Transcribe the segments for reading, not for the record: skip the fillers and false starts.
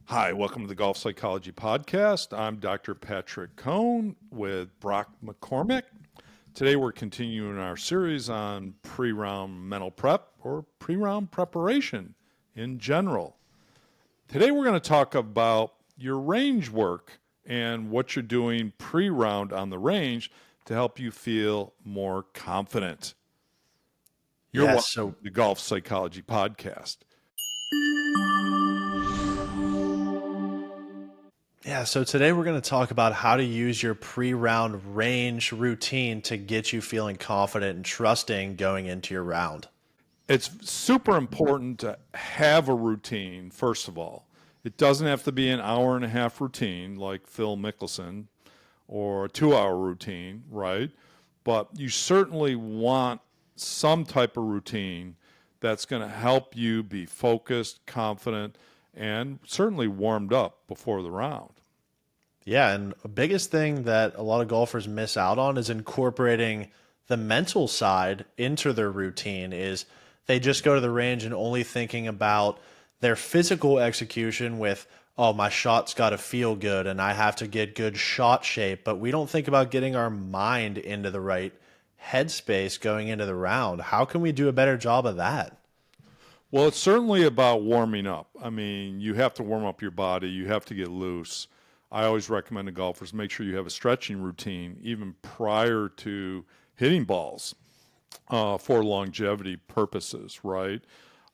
Hi, welcome to the Golf Psychology Podcast. I'm Dr. Patrick Cohn with Brock McCormack. Today we're continuing our series on pre-round mental prep or pre-round preparation in general. Today we're going to talk about your range work and what you're doing pre-round on the range to help you feel more confident. You're Yes. watching the Golf Psychology Podcast. So today we're going to talk about how to use your pre-round range routine to get you feeling confident and trusting going into your round. It's super important to have a routine, first of all. It doesn't have to be an hour and a half routine like Phil Mickelson or a 2 hour routine, right? But you certainly want some type of routine that's going to help you be focused, confident, and certainly warmed up before the round. Yeah, and the biggest thing that a lot of golfers miss out on is incorporating the mental side into their routine is they just go to the range and only thinking about their physical execution with, oh, my shot's got to feel good and I have to get good shot shape, but we don't think about getting our mind into the right headspace going into the round. How can we do a better job of that? Well, it's certainly about warming up. I mean, you have to warm up your body, you have to get loose. I always recommend to golfers make sure you have a stretching routine even prior to hitting balls for longevity purposes, right?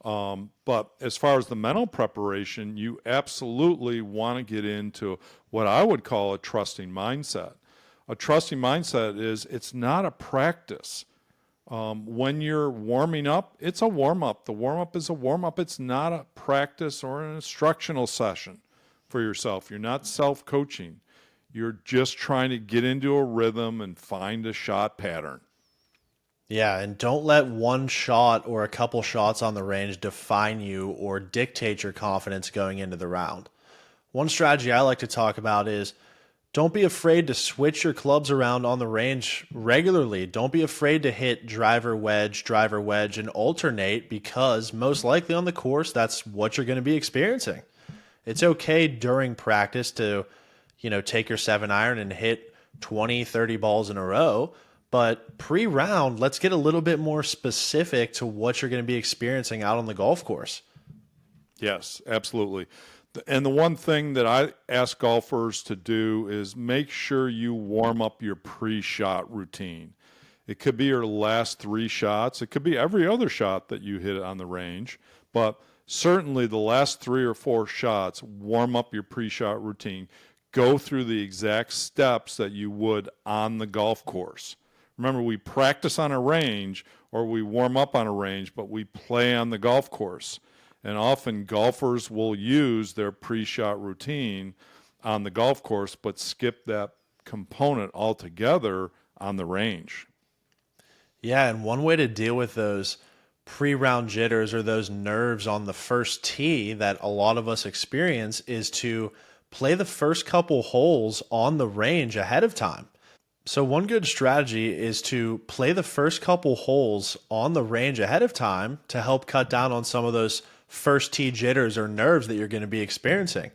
But as far as the mental preparation, you absolutely want to get into what I would call a trusting mindset. A trusting mindset is it's not a practice. When you're warming up, it's a warm up. The warm up is a warm up. It's not a practice or an instructional session for yourself. You're not self coaching. You're just trying to get into a rhythm and find a shot pattern. Yeah, and don't let one shot or a couple shots on the range define you or dictate your confidence going into the round. One strategy I like to talk about is don't be afraid to switch your clubs around on the range regularly. Don't be afraid to hit driver wedge, and alternate because most likely on the course, that's what you're going to be experiencing. It's okay during practice to, take your 7-iron and hit 20, 30 balls in a row. But pre-round, let's get a little bit more specific to what you're going to be experiencing out on the golf course. Yes, absolutely. And the one thing that I ask golfers to do is make sure you warm up your pre-shot routine. It could be your last 3 shots. It could be every other shot that you hit on the range. But certainly the last 3 or 4 shots, warm up your pre-shot routine. Go through the exact steps that you would on the golf course. Remember, we practice on a range or we warm up on a range, but we play on the golf course. And often golfers will use their pre-shot routine on the golf course, but skip that component altogether on the range. Yeah, and one way to deal with those pre-round jitters or those nerves on the first tee that a lot of us experience is to play the first couple holes on the range ahead of time. So one good strategy is to play the first couple holes on the range ahead of time to help cut down on some of those first tee jitters or nerves that you're going to be experiencing.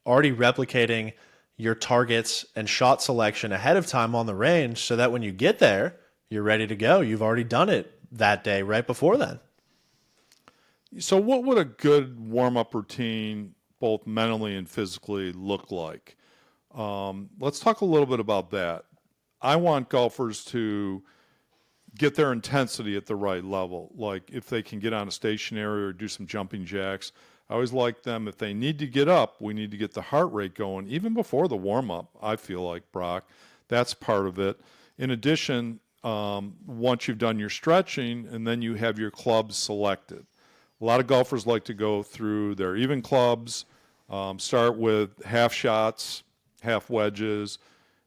Already replicating your targets and shot selection ahead of time on the range so that when you get there, you're ready to go. You've already done it that day right before then. So what would a good warm-up routine, both mentally and physically, look like? Let's talk a little bit about that. I want golfers to get their intensity at the right level. Like if they can get on a stationary or do some jumping jacks, I always like them. If they need to get up, we need to get the heart rate going even before the warm up. I feel like, Brock, that's part of it. In addition, once you've done your stretching and then you have your clubs selected, a lot of golfers like to go through their even clubs, start with half shots, half wedges,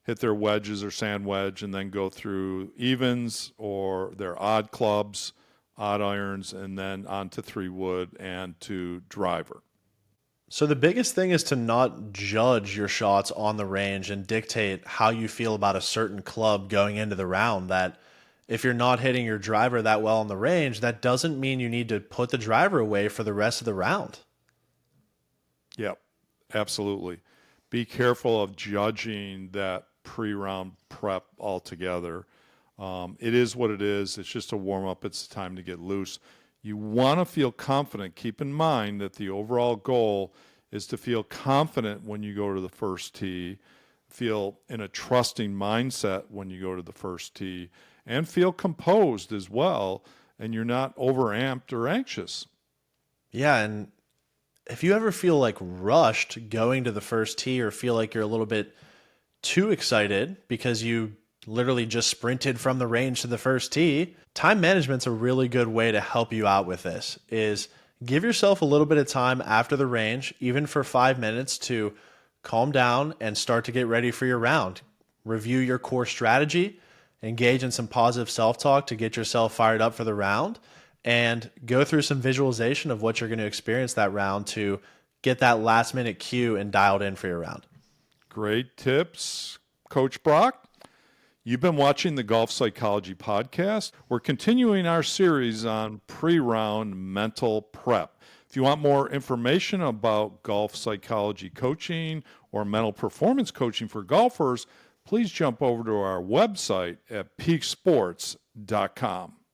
hit their wedges or sand wedge, and then go through evens or their odd clubs, odd irons, and then on to 3-wood and to driver. So the biggest thing is to not judge your shots on the range and dictate how you feel about a certain club going into the round. That if you're not hitting your driver that well on the range, that doesn't mean you need to put the driver away for the rest of the round. Yep, Absolutely. Be careful of judging that pre-round prep altogether. It is what it is. It's just a warm-up. It's time to get loose. You want to feel confident. Keep in mind that the overall goal is to feel confident when you go to the first tee, feel in a trusting mindset when you go to the first tee, and feel composed as well, and you're not overamped or anxious. Yeah, and if you ever feel like rushed going to the first tee or feel like you're a little bit too excited because you literally just sprinted from the range to the first tee, time management's a really good way to help you out with this. Is give yourself a little bit of time after the range, even for 5 minutes, to calm down and start to get ready for your round. Review your core strategy, engage in some positive self-talk to get yourself fired up for the round, and go through some visualization of what you're going to experience that round to get that last minute cue and dialed in for your round. Great tips, Coach Brock. You've been watching the Golf Psychology Podcast. We're continuing our series on pre-round mental prep. If you want more information about golf psychology coaching or mental performance coaching for golfers, please jump over to our website at peaksports.com.